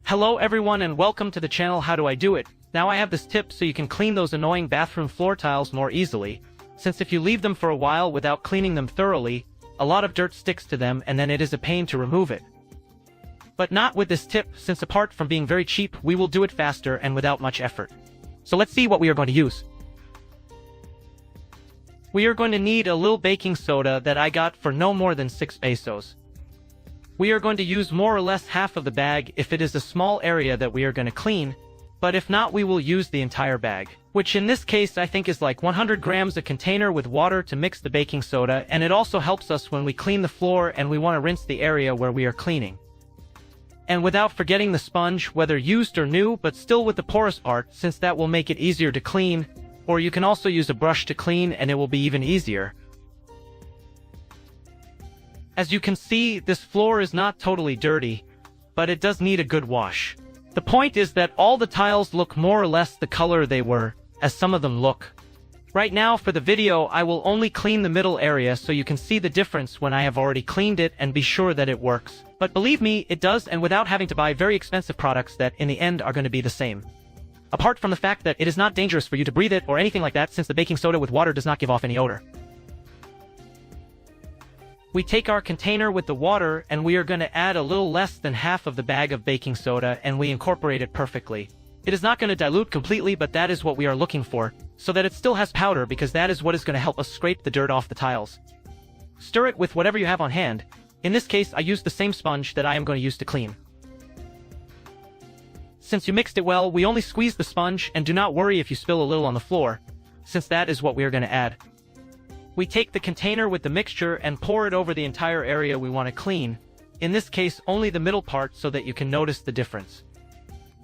Hello everyone and welcome to the channel How Do I Do It. Now I have this tip so you can clean those annoying bathroom floor tiles more easily, since if you leave them for a while without cleaning them thoroughly, a lot of dirt sticks to them and then it is a pain to remove it. But not with this tip, since apart from being very cheap, we will do it faster and without much effort. So let's see what we are going to use. We are going to need a little baking soda that I got for no more than 6 pesos. We are going to use more or less half of the bag if it is a small area that we are going to clean, but if not we will use the entire bag, which in this case I think is like 100 grams a container with water to mix the baking soda, and it also helps us when we clean the floor and we want to rinse the area where we are cleaning. And without forgetting the sponge, whether used or new, but still with the porous part, since that will make it easier to clean, or you can also use a brush to clean and it will be even easier. As you can see, this floor is not totally dirty, but it does need a good wash. The point is that all the tiles look more or less the color they were, as some of them look. Right now for the video I will only clean the middle area so you can see the difference when I have already cleaned it and be sure that it works. But believe me, it does, and without having to buy very expensive products that in the end are going to be the same. Apart from the fact that it is not dangerous for you to breathe it or anything like that, since the baking soda with water does not give off any odor. We take our container with the water and we are going to add a little less than half of the bag of baking soda and we incorporate it perfectly. It is not going to dilute completely, but that is what we are looking for, so that it still has powder, because that is what is going to help us scrape the dirt off the tiles. Stir it with whatever you have on hand. In this case I used the same sponge that I am going to use to clean. Since you mixed it well, we only squeeze the sponge and do not worry if you spill a little on the floor, since that is what we are going to add. We take the container with the mixture and pour it over the entire area we want to clean, in this case only the middle part, so that you can notice the difference.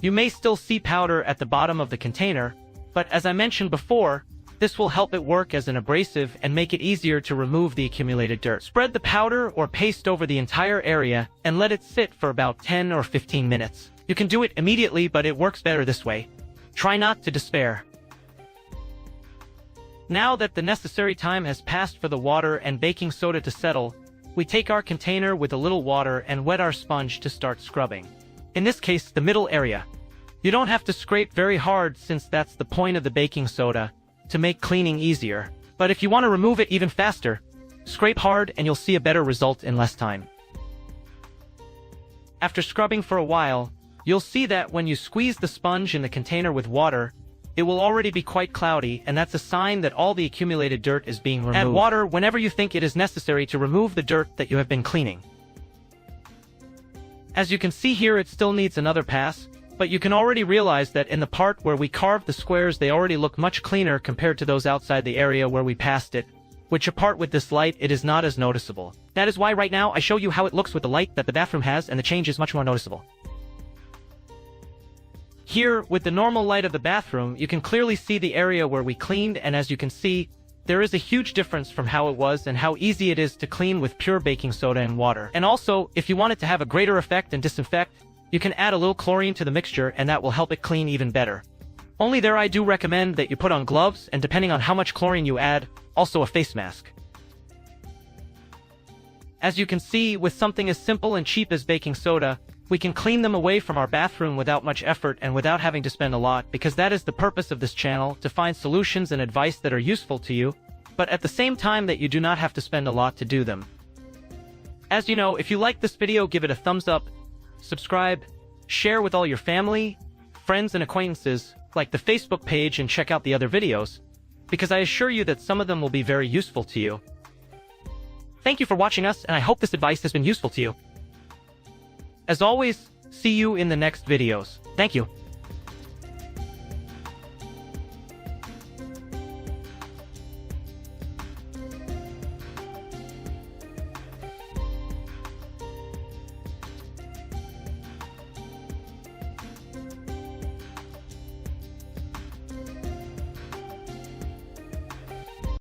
You may still see powder at the bottom of the container, but as I mentioned before, this will help it work as an abrasive and make it easier to remove the accumulated dirt. Spread the powder or paste over the entire area and let it sit for about 10 or 15 minutes. You can do it immediately, but it works better this way. Try not to despair. Now that the necessary time has passed for the water and baking soda to settle, we take our container with a little water and wet our sponge to start scrubbing. In this case, the middle area. You don't have to scrape very hard, since that's the point of the baking soda, to make cleaning easier. But if you want to remove it even faster, scrape hard and you'll see a better result in less time. After scrubbing for a while, you'll see that when you squeeze the sponge in the container with water, it will already be quite cloudy, and that's a sign that all the accumulated dirt is being removed. Add water whenever you think it is necessary to remove the dirt that you have been cleaning. As you can see here, it still needs another pass, but you can already realize that in the part where we carved the squares they already look much cleaner compared to those outside the area where we passed it, which apart with this light it is not as noticeable. That is why right now I show you how it looks with the light that the bathroom has, and the change is much more noticeable. Here, with the normal light of the bathroom, you can clearly see the area where we cleaned, and as you can see, there is a huge difference from how it was and how easy it is to clean with pure baking soda and water. And also, if you want it to have a greater effect and disinfect, you can add a little chlorine to the mixture and that will help it clean even better. Only there I do recommend that you put on gloves, and depending on how much chlorine you add, also a face mask. As you can see, with something as simple and cheap as baking soda, we can clean them away from our bathroom without much effort and without having to spend a lot, because that is the purpose of this channel, to find solutions and advice that are useful to you, but at the same time that you do not have to spend a lot to do them. As you know, if you like this video, give it a thumbs up, subscribe, share with all your family, friends and acquaintances, like the Facebook page, and check out the other videos, because I assure you that some of them will be very useful to you. Thank you for watching us, and I hope this advice has been useful to you. As always, see you in the next videos. Thank you.